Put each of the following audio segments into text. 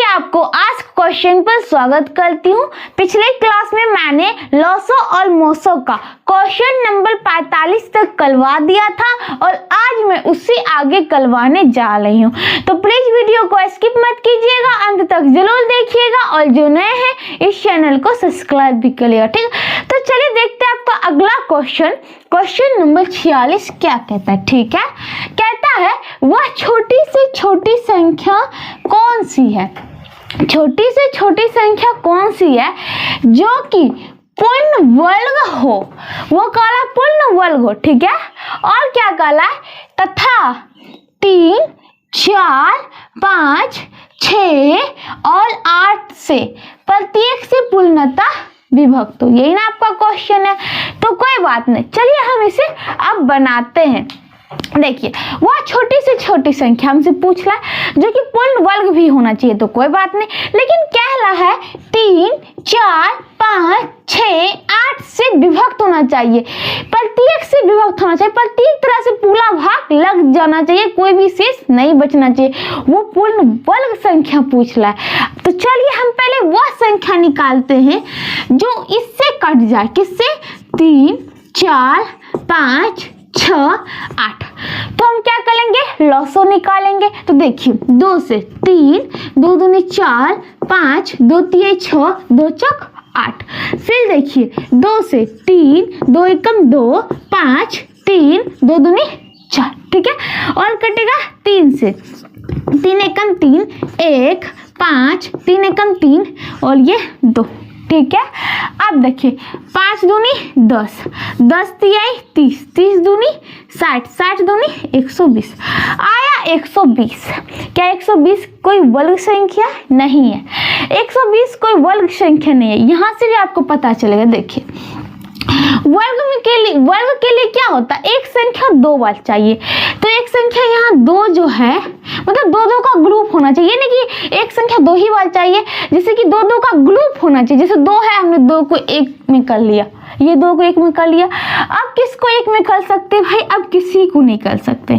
आपको आज क्वेश्चन पर स्वागत करती हूँ। पिछले क्लास में मैंने लॉसो और मोसो का क्वेश्चन नंबर 45 तक करवा दिया था और आज मैं उससे आगे करवाने जा रही हूँ। तो प्लीज वीडियो को स्किप मत कीजिएगा, अंत तक जरूर देखिएगा और जो नए हैं इस चैनल को सब्सक्राइब भी करिएगा, ठीक। तो चलिए देखते हैं आपका अगला क्वेश्चन नंबर 46 क्या कहता है, ठीक है। कहता है वह छोटी से छोटी संख्या कौन सी है, छोटी से छोटी संख्या कौन सी है जो कि पूर्ण वर्ग हो, वो काला पूर्ण वर्ग हो, ठीक है। और क्या काला है, तथा 3, 4, 5, 6 और 8 से प्रत्येक से पूर्णतः विभक्त हो। यही ना आपका क्वेश्चन है। तो कोई बात नहीं, चलिए हम इसे अब बनाते हैं। देखिए वह छोटी से छोटी संख्या हमसे पूछ रहा है जो कि पूर्ण वर्ग भी होना चाहिए, तो कोई बात नहीं, लेकिन कह रहा है 3, 4, 5, 6, 8 से विभक्त होना चाहिए, प्रत्येक से विभक्त होना चाहिए, प्रत्येक तरह से पूरा भाग लग जाना चाहिए, कोई भी शेष नहीं बचना चाहिए। वो पूर्ण वर्ग संख्या पूछ रहा है। तो चलिए हम पहले वह संख्या निकालते हैं जो इससे कट जाए। किससे? 3, 4, 5, 6, 8। तो हम क्या करेंगे, लॉसो निकालेंगे। तो देखिए 2 से 3, 2 दूनी 4, 5, 2 तिये 6, 2 चौक 8। फिर देखिए 2 से 3, 2 एकम 2, 5, 3, 2 दूनी 4, ठीक है। और कटेगा 3 से 3 एकम 3, 1, 5, 3 एकम 3 और ये 2, ठीक है। अब देखिए 5 दूनी 10, 10 तियाई 30, 30 दूनी 60, 60 दूनी 120, आया 120। क्या 120 कोई वर्ग संख्या नहीं है? 120 कोई वर्ग संख्या नहीं है, यहाँ से भी आपको पता चलेगा। देखिए वर्ग के लिए क्या होता है, एक संख्या 2 बार चाहिए। तो एक संख्या यहाँ 2 जो है मतलब 2 का ग्रुप होना चाहिए, नहीं कि एक संख्या 2 ही बार चाहिए, जैसे कि 2 का ग्रुप होना चाहिए। जैसे 2 है, हमने 2 को 1 में कर लिया, ये 2 को 1 में कर लिया। अब किसको 1 में कर सकते भाई? अब किसी को नहीं कर सकते,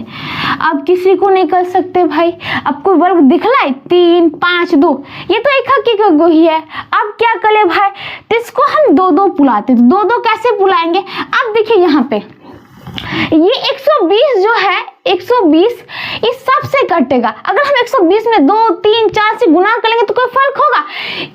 अब किसी को नहीं कर सकते भाई। अब कोई वर्ग दिख रहा है 3, 5, 2, ये तो एक हकीकत ही है। अब क्या करें भाई, तो इसको हम 2 बुलाते, तो 2 कैसे बुलाएंगे? अब देखिए यहाँ पे ये 120 जो है 120 इस सब से कटेगा। अगर हम 120 में 2, 3, 4 से गुना करेंगे तो कोई फर्क होगा?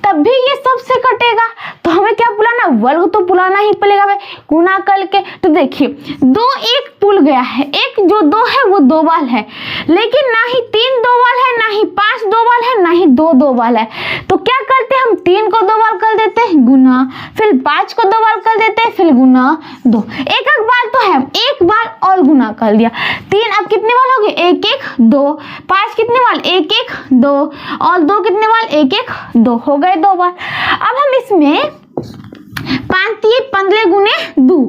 तब भी ये सब से कटेगा। तो हमें क्या बुलाना, वर्ग तो बुलाना ही पड़ेगा भाई, गुना करके। तो देखिए 2 1 पुल गया है, एक जो 2 है वो 2 बार है, लेकिन ना ही 3 2 बार है, ना ही 5 2 बार है, ना ही 2 2 बार है। तो क्या करते हैं, हम 3 को 2 बार कर देते हैं गुना, फिर 5 को 2 बार कर देते हैं, फिर गुना 2। एक बार तो है, एक बार और गुना कर दिया। 3 अब कितने बार हो गए, 1 1 2, 5 कितने बार, 1 1 2 और 2 कितने बार, 1 1 2, हो गए 2 बार। अब हम इसमें 5 3 15 गुने 2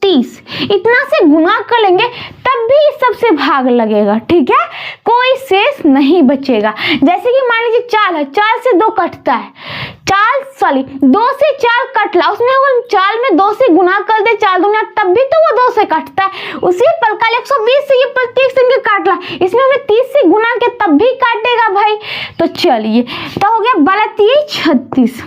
30 इतना से गुना करेंगे तब भी इस सबसे भाग लगेगा, ठीक है, कोई शेष नहीं बचेगा। जैसे कि मान लीजिए 4 है, 4 से 2 कटता है, 2 से 4 कटला, उसमें हम 4 में 2 से गुना कर दे 4 दूना, तब भी तो वो 2 से कटता है। उसी प्रकार 120 से ये प्रत्येक संख्या काटला, इसमें हमने 30 से गुना के तब भी काटेगा भाई। तो चलिए तो हो गया 12 36,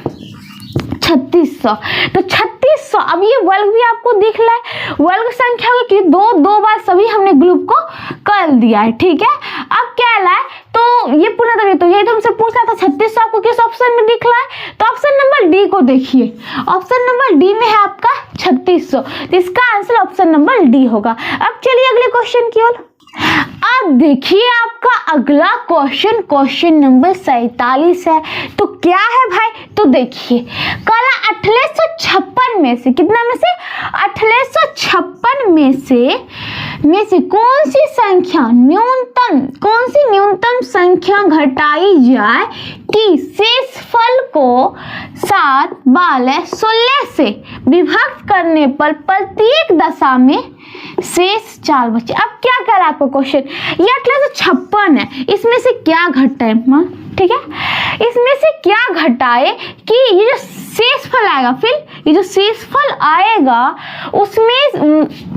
3600। तो 3600 अब ये वर्ग भी आपको दिख रहा है, वर्ग संख्या की 2 बार सभी हमने ग्रुप को कर दिया है, ठीक है। अब क्या है, तो ये पूर्ण, तो ये तो हमसे पूछ रहा था 3600 आपको किस ऑप्शन में दिख रहा है, तो ऑप्शन नंबर डी को देखिए, ऑप्शन नंबर डी में है आपका 3600, तो इसका आंसर ऑप्शन नंबर डी होगा। अब चलिए अगले क्वेश्चन की ओर। अब देखिए आपका अगला क्वेश्चन नंबर 47 है। तो क्या है भाई, तो देखिए कला 1856 में से, कितना में से, 1856 में से कौन सी संख्या कौन सी न्यूनतम संख्या घटाई जाए कि शेषफल को 7, 12, 16 से विभक्त करने पर प्रत्येक दशा में शेष 4 बचे। अब क्या कर रहा है आपको क्वेश्चन, ये 1856 है, इसमें से क्या घटाए, ठीक है, इसमें से क्या घटाए कि ये जो शेषफल आएगा, फिर ये जो शेषफल आएगा उसमें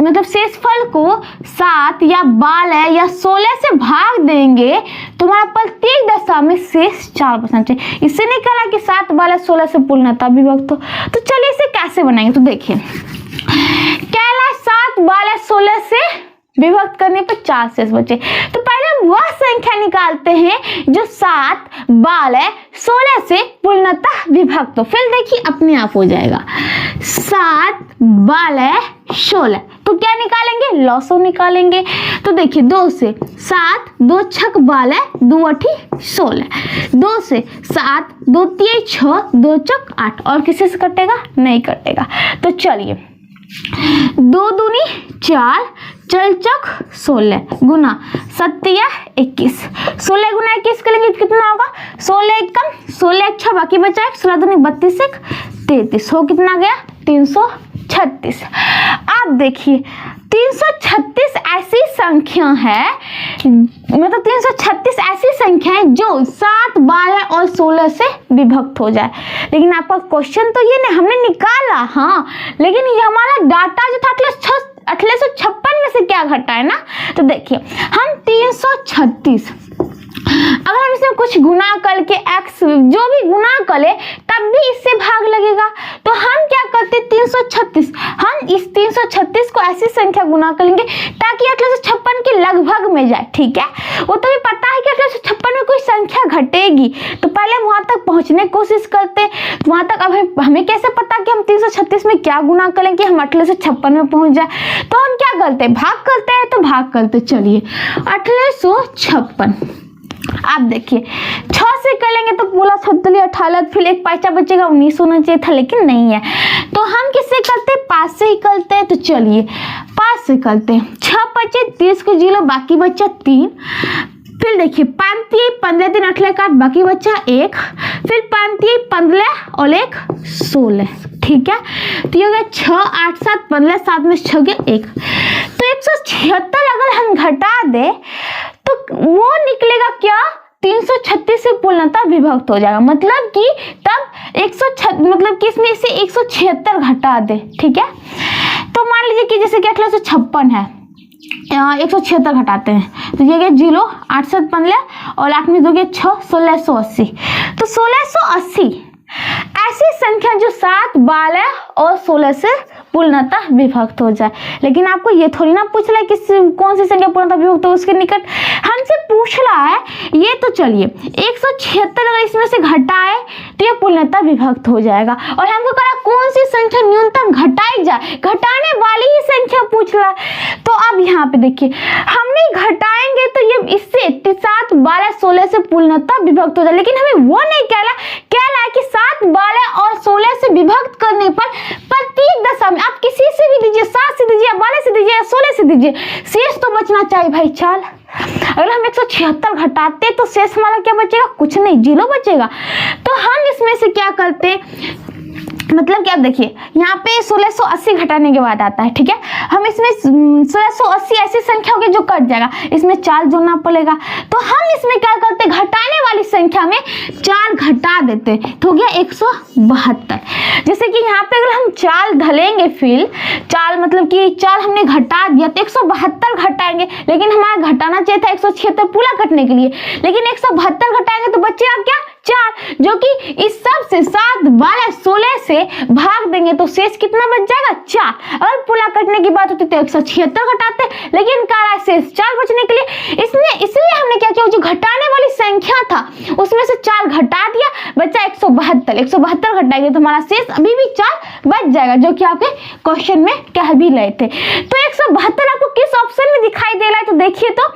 मतलब शेषफल को 7 या 12 या 16 से भाग देंगे तो हमारा प्रत्येक में शेष 4 बचना चाहिए। इससे निकाला कि 7 बालय 16 से पूर्णतः विभक्त हो। तो चलिए इसे कैसे बनाएंगे, तो देखिए कहला 7 बालय 16 से विभक्त करने पर 4 शेष बचे। तो पहले हम वह संख्या निकालते हैं जो 7 बालय 16 से पूर्णतः विभक्त हो। फिर देखिए अपने आप हो जाएगा 7 बालय 16। तो क्या निकालेंगे, लॉसो निकालेंगे। तो देखिए 2 से 7, 2 छक बालय 2 अठी 16, 2 से 7, 2 तिये 6, 2 चक 8, और किसी से कटेगा, नहीं कटेगा। तो चलिए 2 दूनी 4, चल चक 16 गुना 7 या 21, 16 गुना 21 करेंगे कितना होगा, 16 एकम 16 अच्छा बाकी बचा 16 दूनी 32 एक 33, हो कितना गया 336। आप देखिए 336 ऐसी संख्या है, मतलब 336 ऐसी संख्या है जो 7 12 और 16 से विभक्त हो जाए। लेकिन आपका क्वेश्चन तो ये नहीं, हमने निकाला हाँ, लेकिन ये हमारा डाटा जो था 1856 में से क्या घटा है ना। तो देखिए हम 336 अगर हम इसमें कुछ गुना करके x जो भी गुना करे तब भी इससे भाग लगेगा। तो हम क्या करते 336, हम इस 336 को ऐसी संख्या गुना करेंगे ताकि 1856 के लगभग में जाए। ठीक है, वो तो भी पता है कि 1856 में कोई संख्या घटेगी, तो पहले हम वहां तक पहुंचने की कोशिश करते। वहां तक अब हमें कैसे पता कि हम 336 में क्या गुना करेंगे हम 1856 में पहुंच जाए। तो हम क्या करते, भाग करते हैं। तो भाग करते चलिए 1856, आप देखिए 6 से करेंगे तो पूरा 18, फिर एक पैसा बचेगा 19 होना चाहिए था, लेकिन नहीं है। तो हम किससे करते, 5 से ही करते हैं। तो चलिए 5 से करते हैं, 6 बचे 30 को 0 बाकी बचा 3, फिर देखिए 5 15 दिन 18 काट बाकी बचा 1, फिर 5 15 और 1 16। ठीक है, तो ये हो गया 6 8 7 15, 7 में 6 गया 1। तो 176 अगर हम घटा दे तो वो निकलेगा क्या, 336 से पूर्णतः विभक्त हो जाएगा। मतलब कि तब 106 मतलब कि इसमें से 176 घटा दे। ठीक है, तो मान लीजिए कि जैसे कि 1856 है, 176 घटाते हैं तो ये गया 0 8 7 15 और 8 में 2 गया 6 1680। तो 1680 ऐसी संख्या जो 7 12 और 16 से पूर्णतः विभक्त हो जाए। लेकिन आपको ये थोड़ी ना पूछ रहा है कि कौन सी संख्या पूर्णतः विभक्त हो, उसके निकट हमसे पूछ रहा है। ये तो चलिए 176 अगर इसमें से घटाए तो ये पूर्णतः विभक्त हो जाएगा। और हमको कहा कौन सी संख्या न्यूनतम घटाई जाए, घटाने वाली ही संख्या पूछ रहा है। तो अब यहाँ पे देखिए हमने घटाएंगे तो ये इससे 7 12 16 से पूर्णतः विभक्त हो जाए। लेकिन हमें वो नहीं कहला है कि 7 12 और 16 से विभक्त करने पर प्रत्येक दशा में आप किसी से भी दीजिए, 7 से दीजिए, 12 से दीजिए, 16 से दीजिए, शेष तो बचना चाहिए भाई। चल अगर हम 176 घटाते तो शेष हमारा क्या बचेगा, कुछ नहीं, 0 बचेगा। तो हम इसमें से क्या करते, मतलब कि आप देखिए यहाँ पे 1680 घटाने के बाद आता है। ठीक है, हम इसमें 1680 ऐसी संख्या होगी जो कट जाएगा, इसमें 4 जोड़ना पड़ेगा। तो हम इसमें क्या करते, घटाने वाली संख्या में 4 घटा देते तो हो गया 172। जैसे कि यहाँ पे अगर हम 4 ढलेंगे, फिर 4 मतलब कि 4 हमने घटा दिया तो 172 घटाएंगे, लेकिन हमारा घटाना चाहिए था 176 पूरा कटने के लिए, लेकिन 172 घटाएंगे तो बचेगा क्या 4, जो कि इस सब से 7 12 16 से भाग देंगे तो शेष कितना बच जाएगा 4। अगर पूरा कटने की बात होती तो 176 घटाते, लेकिन काला शेष 4 बचने के लिए इसलिए हमने क्या किया, जो घटाने वाली संख्या था उसमें से 4 घटा दिया, बचा 172 घटाएंगे तो हमारा शेष अभी भी 4 बच जाएगा, जो कि आपके क्वेश्चन में कह भी रहे थे। तो 172 आपको किस ऑप्शन में दिखाई दे रहा है, तो देखिए तो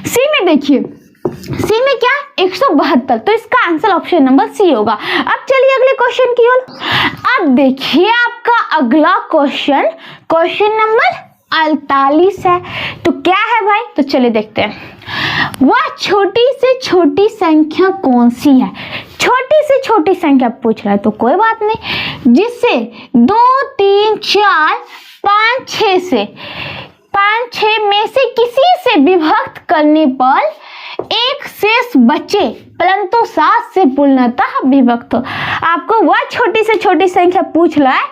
सी में, देखिए सी में क्या 172, तो इसका आंसर ऑप्शन नंबर सी होगा। अब चलिए अगले क्वेश्चन की ओर। अब देखिए आपका अगला क्वेश्चन नंबर 48 है। तो क्या है भाई, तो चलिए देखते हैं। वह छोटी से छोटी संख्या कौन सी है, छोटी से छोटी संख्या पूछ रहा है, तो कोई बात नहीं, जिससे 2 3 4 5 6 में से किसी से विभक्त करने पर एक शेष बचे परंतु 7 से पूर्णतः विभक्त हो। आपको वह छोटी से छोटी संख्या पूछ रहा है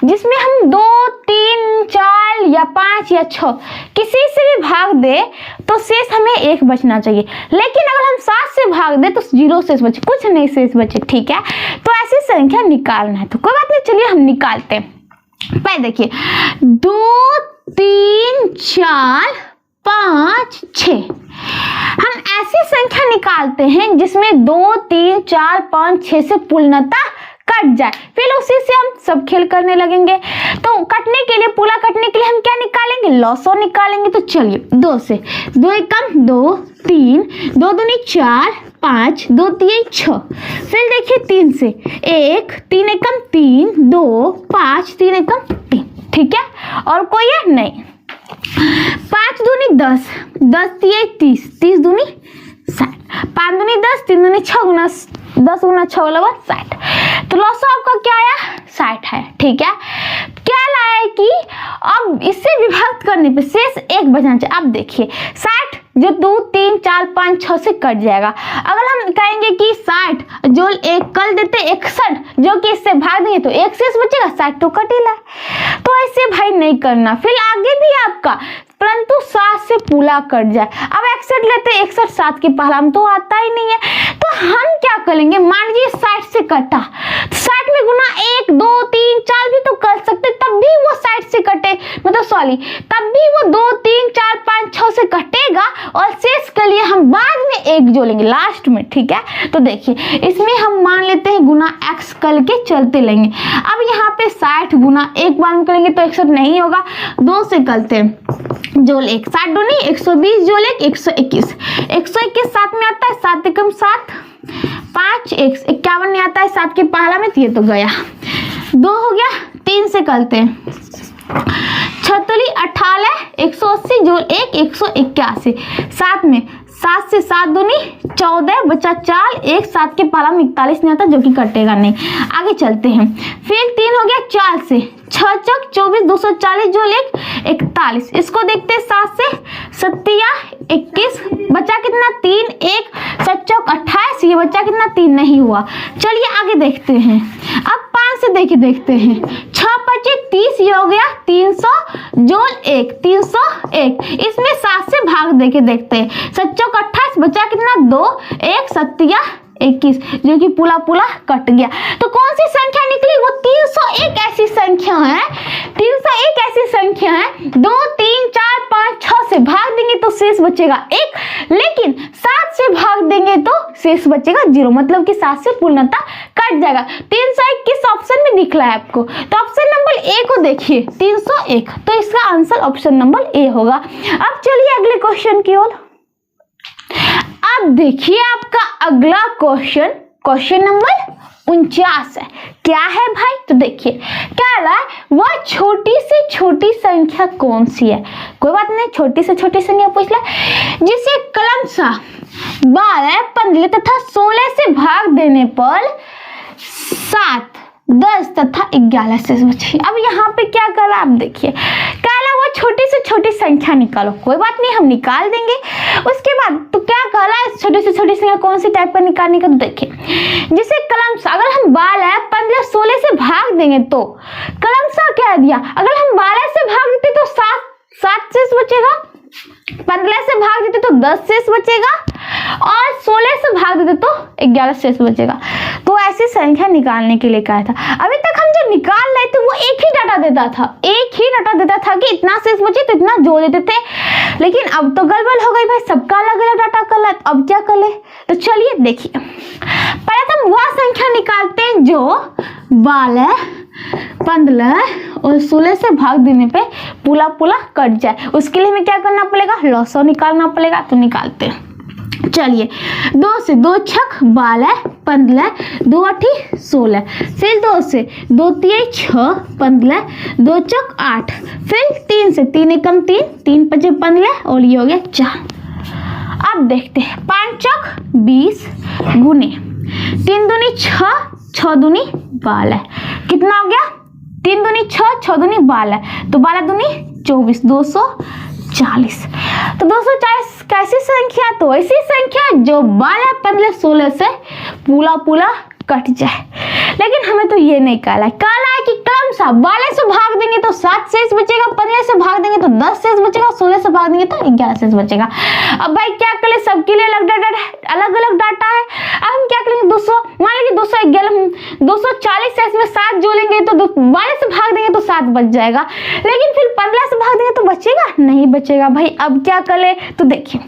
जिसमें हम 2, 3, 4 या 5 या 6 किसी से भी भाग दे तो शेष हमें 1 बचना चाहिए, लेकिन अगर हम 7 से भाग दे तो 0 शेष बचे, कुछ नहीं शेष बचे। ठीक है, तो ऐसी संख्या निकालना है, तो कोई बात नहीं, चलिए हम निकालते हैं। पहले देखिए 2, 3, 4, 5, 6। हम ऐसी संख्या निकालते हैं जिसमें 2, 3, 4, 5, 6 से पूर्णतः कट जाए, फिर उसी से हम सब खेल करने लगेंगे। तो कटने के लिए, पूरा कटने के लिए हम क्या निकालेंगे? लॉसो निकालेंगे। तो चलिए 2 से 2 एकम 2, 3, 2 दूनी 4, 5, 2 3 6। फिर देखिए 3 से 1, 3 एकम 3, 2, 5, 3 एकम 3। ठीक है, और कोई है नहीं। 5 दूनी 10, 10 3 30, 30 दूनी 60, 5 दूनी 10, 3 दूनी 6 गुना 10 गुना 6 वाला 60। तो लॉस आपका क्या आया? 60 है। ठीक है, क्या लाया कि अब इससे विभाजित करने पे शेष 1 बचना चाहिए। अब देखिए 60 जो 2, 3, 4, 5, 6 से कट जाएगा। अगर हम कहेंगे कि 60 जो 1 कर देते 61 जो कि इससे भाग देंगे तो 1 शेष बचेगा, 60 तो कटेला। तो ऐसे भाई नहीं करना, फिर आगे भी आपका परंतु 7 से पूरा कट जाए। अब 61 लेते, 61 7 के पहला में तो आता ही नहीं है, तो हम क्या करेंगे? मान लीजिए 60 से कटा, 60 में गुना 1, 2, 3, 4 भी तो कर सकते, तब भी वो 60 से कटे, मतलब सॉरी तब भी वो 2, 3, 4, 5, 6 से कटेगा और शेष के लिए हम बाद में 1 जोड़ेंगे लास्ट में। ठीक है, तो देखिए इसमें हम मान लेते हैं गुना x करके चलते लेंगे। अब यहाँ पे 60 गुना 1 बार में करेंगे तो 61 नहीं होगा, 2 से करते हैं जोल 1, 60 दूनी 120 जोल 1 121, 121 7 में आता है, 7 एकम 7, 5 1 51 नहीं आता है 7 के पहला में, तो ये तो गया। 2 हो गया, 3 से करते हैं 6 18, 180 जोल 1 181, 7 में 7 से 7 दूनी 14 बचा 4, 1 7 के पहला में 41 नहीं आता जो कि कटेगा नहीं। आगे चलते हैं, फिर 3 हो गया 4 से 6 चौक 24 240 जो 1 41। इसको देखते हैं 7 से 7 या 21 बचा कितना 3, 1 7 चौक 28, ये बचा कितना 3 नहीं हुआ। चलिए आगे देखते हैं, अब 5 से देखते हैं 6 5 30, ये हो गया 300 जोल 1 301। इसमें 7 से भाग देके देखते हैं, 7 चौक 28 बचा कितना 2, 1 7 या 21 जो कि पूरा कट गया। तो कौन सी संख्या निकली? वो 301 ऐसी संख्या है, 301 ऐसी संख्या है 2, 3, 4, 5, 6 से भाग देंगे तो शेष बचेगा 1, लेकिन 7 से भाग देंगे तो शेष बचेगा 0, मतलब कि 7 से पूर्णतः कट जाएगा। 301 किस ऑप्शन में दिख रहा है आपको? तो ऑप्शन नंबर ए को देखिए 301, तो इसका आंसर ऑप्शन नंबर ए होगा। अब चलिए अगले क्वेश्चन की ओर। अब देखिए आपका अगला क्वेश्चन नंबर 49 है। क्या है भाई? तो देखिए क्या रहा है, वह छोटी से छोटी संख्या कौन सी है? कोई बात नहीं, छोटी से छोटी संख्या पूछ ला जिसे क्रमशः 12, 15 तथा 16 से भाग देने पर 7, 10 तथा 11 शेष बचे। अब यहाँ पे क्या करा? आप देखिए कहला वो छोटी से छोटी संख्या निकालो। कोई बात नहीं, हम निकाल देंगे। उसके बाद तो क्या कहला है, छोटी से छोटी संख्या कौन सी टाइप का निकालने का? तो देखिए जिसे क्रमशः अगर हम 12, 15, 16 से भाग देंगे तो क्रमशः क्या दिया, अगर हम 12 से भाग देते तो 7 शेष बचेगा, 15 से भाग देते तो 10 शेष बचेगा और 16 से भाग देते तो 11 शेष बचेगा। तो ऐसी संख्या निकालने के लिए कहा था। अभी तक हम जो निकाल रहे थे वो एक ही डाटा देता था कि इतना शेष बचे तो इतना जोड़ देते थे, लेकिन अब तो गड़बड़ हो गई भाई, सबका अलग अलग डाटा कर रहा है। अब क्या कर ले? तो चलिए देखिए, पहले तो हम वह संख्या निकालते हैं जो 12, 15 और 16 से भाग देने पे पूरा कट जाए। उसके लिए हमें क्या करना पड़ेगा? लॉसो निकालना पड़ेगा। तो निकालते हैं, चलिए 2 से 2 छक 12, 15, 2 8 16, फिर 2 से 2 3 6 15, 2 चक 8, फिर 3 से 3 एकम 3, 3 5 15 और ये हो गया 4। अब देखते हैं 5 चक 20 गुने 3 दूनी 6, 6 दूनी 12, कितना हो गया? 3 दूनी 6, 6 दूनी 12, तो 12 दूनी 24, 240। तो 240 कैसी संख्या? तो ऐसी संख्या जो 12, 15, 16 से पूला कट जाए। लेकिन हमें तो ये नहीं कहला है कि क्रमशः 12 से भाग देंगे तो 7 शेष बचेगा, 15 से भाग देंगे तो 10 शेष बचेगा, 16 से भाग देंगे तो 11 शेष बचेगा। अब भाई क्या करें, सबके लिए अलग अलग डाटा है। अब हम क्या करेंगे, 200 मान लीजिए 240 से इसमें 7 जोड़ेंगे तो 12 से भाग देंगे तो 7 बच जाएगा। लेकिन फिर 15 से भाग देंगे तो बचेगा नहीं बचेगा। भाई अब क्या करें, तो देखिए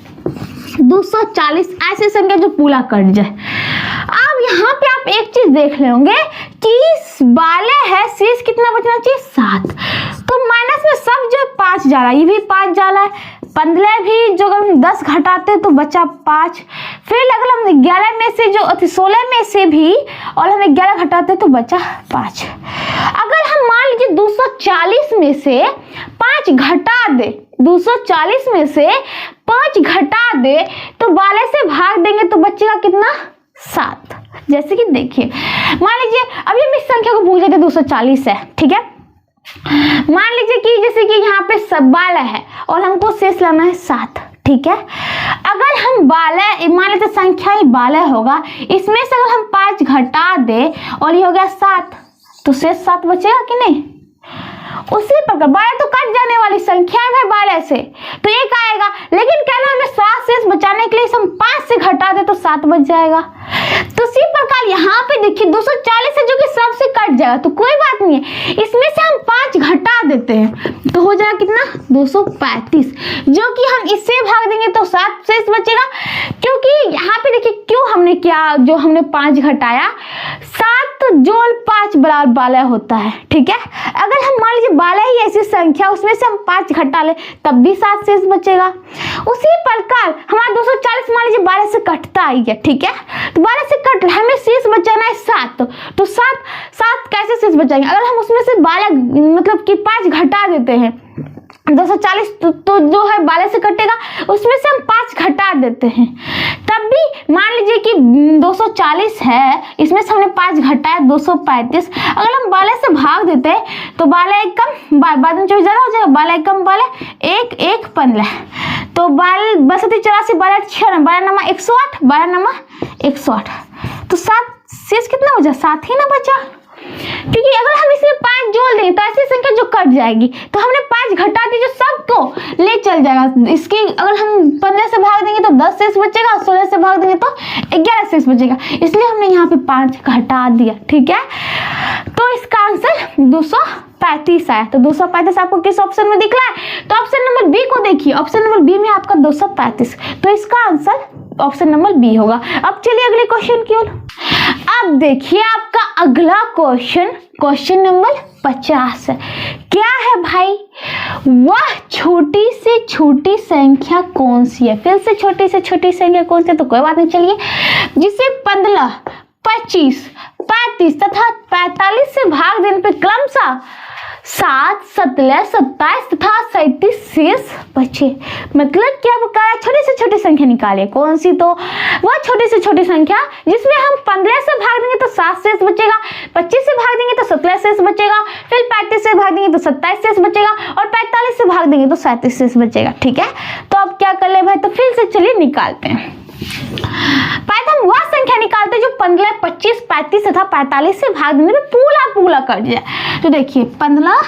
240 ऐसी संख्या जो पूरा कट जाए। अब यहाँ पे आप एक चीज देख लेंगे कि 12 है, शेष कितना बचना चाहिए 7। तो माइनस में सब जो 5 जा रहा है, ये भी 5 जा रहा है, 15 भी जो हम 10 घटाते तो बचा 5। फिर अगर हम 11 में से जो 16 में से भी और हम 11 घटाते तो बचा 5। अगर हम मान लीजिए 240 में से 5 घटा दे, 240 में से 5 घटा दे तो 12 से भाग देंगे तो बचेगा कितना 7। जैसे कि देखिए मान लीजिए अभी हम इस संख्या को भूल जाते 240 है, ठीक है। मान लीजिए कि जैसे कि यहाँ पे 12 है और हमको शेष लाना है 7, ठीक है। अगर हम 12 मान लेते संख्या ही 12 होगा, इसमें से अगर हम 5 घटा दे और ये हो गया 7 तो शेष 7 बचेगा कि नहीं। उसी प्रकार 12 तो कट जाने वाली संख्या है 12 से तो एक आएगा, लेकिन कहना हमें 7 शेष बचाने के लिए हम 5 से घटा दे तो 7 बच जाएगा। तो इसी प्रकार यहाँ पे देखिए 240 से जो कि सबसे कट जाएगा तो कोई बात नहीं है, इसमें से हम 5 घटा देते हैं तो हो जाएगा कितना 235, जो कि हम इससे भाग देंगे तो 7 शेष बचेगा। क्योंकि यहाँ पे देखिए क्यों हमने क्या, जो हमने 5 घटाया 7 जोड़ 5 बराबर 12 होता है, ठीक है। अगर हम मान लीजिए 12 ही ऐसी संख्या उसमें से हम 5 घटा ले तब भी 7 शेष बचेगा। उसी प्रकार हमारा 240 मान लीजिए 12 से कटता ही है, ठीक है। तो 12 से कट हमें शेष बचाना है 7, तो 7 कैसे शेष बचाएंगे, अगर हम उसमें से 12 मतलब कि 5 घटा देते हैं 240 तो जो है 12 से कटेगा, उसमें से हम 5 घटा देते हैं तब भी मान लीजिए कि 240 है, इसमें से हमने 5 घटाया 235। अगर हम 12 से भाग देते हैं तो 12 एक कम 12 24 ज़्यादा हो जाएगा, 12 एक कम 12 1 1 15 तो 12 62 84 12 6 12 नमा 108 12 नमा 108 तो 7 शेष कितना बचा 7 ही ना बचा। क्योंकि अगर हम इसमें 5 जोड़ देंगे तो ऐसी संख्या जो कट जाएगी, तो हमने 5 घटा दी जो सबको ले चल जाएगा। इसकी अगर हम 15 से भाग देंगे तो 10 शेष बचेगा, 16 से भाग देंगे तो 11 शेष बचेगा, इसलिए हमने यहाँ पे 5 घटा दिया, ठीक है। तो इसका आंसर 235 आया। तो 235 आपको किस ऑप्शन में दिख रहा है, तो ऑप्शन नंबर बी को देखिए, ऑप्शन नंबर बी में आपका 235, तो इसका आंसर ऑप्शन नंबर बी होगा। अब चलिए अगले क्वेश्चन की ओर। अब देखिए आपका अगला क्वेश्चन नंबर 50 है। क्या है भाई, वह छोटी से छोटी संख्या कौन सी है। फिर से छोटी से छोटी संख्या कौन सी है, तो कोई बात नहीं, चलिए जिसे 15, 25, 35 तथा 45 से भाग देने पर क्रमशः 7, 17, 27 तथा 37 शेष बचे। मतलब क्या बता रहा है, छोटी से छोटी संख्या निकालिए कौन सी, तो वह छोटी से छोटी संख्या जिसमें हम 15 से भाग देंगे तो 7 शेष बचेगा, 25 से भाग देंगे तो 17 शेष बचेगा, फिर 35 से भाग देंगे तो 27 शेष बचेगा और 45 से भाग देंगे तो 37 शेष बचेगा, ठीक है। तो अब क्या कर ले भाई, तो फिर से चलिए निकालते हैं। पहले हम वह संख्या निकालते हैं जो 15, 25, 35 तथा 45 से भाग देने में पूरा कट जाए। तो देखिए 15,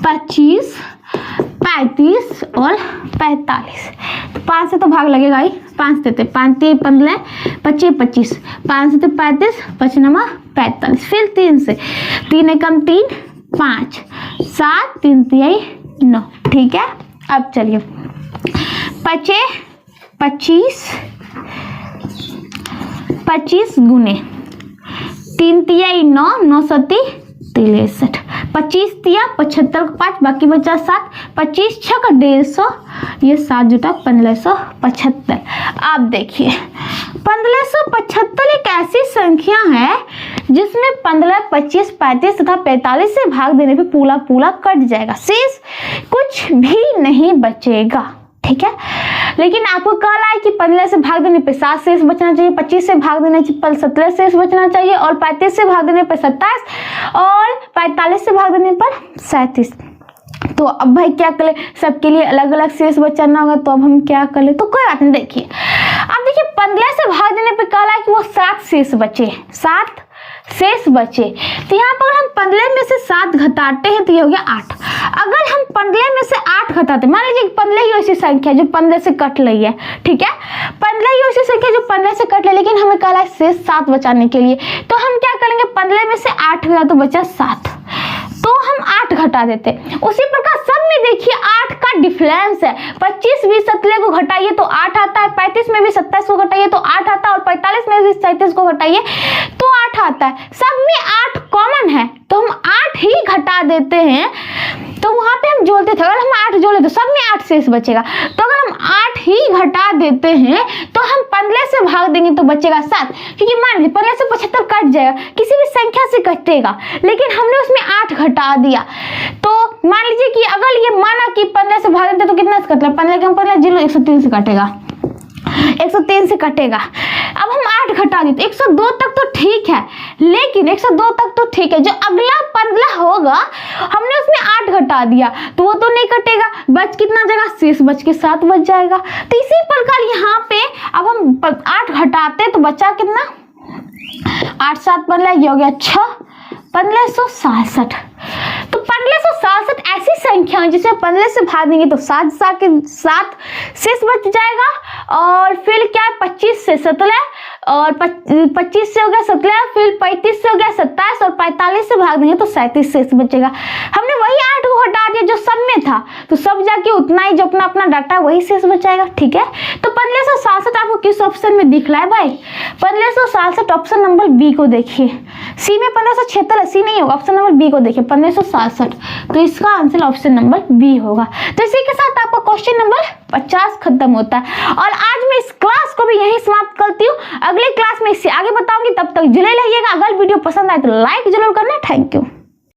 25, 35 और 45, 5 से तो भाग लगेगा ही, 5 देते 5 3 15 25 25, 5 से तो 35 5 नमा 45, फिर 3 से 3 एकम 3 5 7 3 3 9, ठीक है। अब चलिए 25 गुने 3 तिया 9 9 सती 63, 25 तिया 75 का 5 बाकी बचा 7, 25 छक 150, ये 7 जुटा 1575। आप देखिए 1575 एक ऐसी संख्या है जिसमें 15, 25, 35 तथा 45 से भाग देने पे पूरा कट जाएगा, शेष कुछ भी नहीं बचेगा, ठीक है। लेकिन आपको कह रहा है कि 15 से भाग देने पे 7 शेष बचना चाहिए, 25 से भाग देने पर 17 शेष बचना चाहिए और 35 से भाग देने पर 27 और 45 से भाग देने पर 37। तो अब भाई क्या करें, सबके लिए अलग अलग शेष बचाना होगा, तो अब हम क्या करें, तो कोई बात नहीं। देखिए अब देखिए 15 से भाग देने पे कहा है कि वो 7 शेष बचे, 7 शेष बचे। तो यहाँ पर हम 15 में से 7 घटाते हैं तो ये हो गया 8। अगर हम 15 में से 8 घटाते, मान लीजिए 15 ही ऐसी संख्या जो 15 से कट रही है, ठीक है, 15 ही ऐसी संख्या जो 15 से कट रही है, लेकिन हमें कहा है शेष 7 बचाने के लिए, तो हम क्या करेंगे, 15 में से 8 गया तो बचा 7, तो हम 8 घटा देते। उसी प्रकार सब में देखिए 8 का डिफरेंस है, 25 20 17 को घटाइए तो 8 आता है, 35 में भी 27 को घटाइए तो 8 आता है, और 45 में भी 37 को घटाइए तो 8 आता है। सब में 8 कॉमन है तो हम 8 ही घटा देते हैं। तो वहां पे हम जोड़ते थे, अगर हम 8 जोड़े तो सब में 8 शेष बचेगा, तो अगर हम 8 ही घटा देते हैं तो हम 15 से भाग देंगे तो बचेगा 7, क्योंकि मान लीजिए 15 से 75 कट जाएगा, किसी भी संख्या से कटेगा, लेकिन हमने उसमें 8 घटा दिया। तो मान लीजिए कि अगर ये माना कि 15 से भाग देते तो कितना से कटेगा, 15 के 15 0 103 से कटेगा, 103 से कटेगा। अब हम 8 घटा देते, 102 तक तो ठीक है, लेकिन 102 तक तो ठीक है, जो अगला 15 होगा हमने उसमें 8 घटा दिया तो वो तो नहीं कटेगा, बच कितना जगह, शेष बच के 7 बच जाएगा। तो इसी प्रकार यहाँ पे अब हम 8 घटाते तो बचा कितना, 8 7 15 ये हो गया 6, 1567। तो 1567 ऐसी संख्या है जिसे 15 से भाग देंगे तो 7 शेष बच जाएगा, और फिर क्या है 25 से 17, और 25 से हो गया 17, फिर 35 से हो गया 27, और 45 से भाग देंगे तो 37 शेष बचेगा। हमने वही 8 को हटा दिया जो सब में था, तो सब जाके उतना ही जो अपना अपना डाटा वही शेष बचाएगा, ठीक है। तो 1567 आपको किस ऑप्शन में दिख रहा है भाई, 1567 ऑप्शन नंबर बी को देखिए। सी में 1576 है, सी नहीं होगा, ऑप्शन नंबर बी को देखिए 1567, तो इसका आंसर ऑप्शन नंबर बी होगा। तो इसी के साथ आपका क्वेश्चन नंबर 50 खत्म होता है, और आज मैं इस क्लास को भी यही समाप्त करती हूँ। अगले क्लास में इससे आगे बताऊंगी, तब तक जुड़े रहिएगा। अगर वीडियो पसंद आए तो लाइक जरूर करना। Thank you.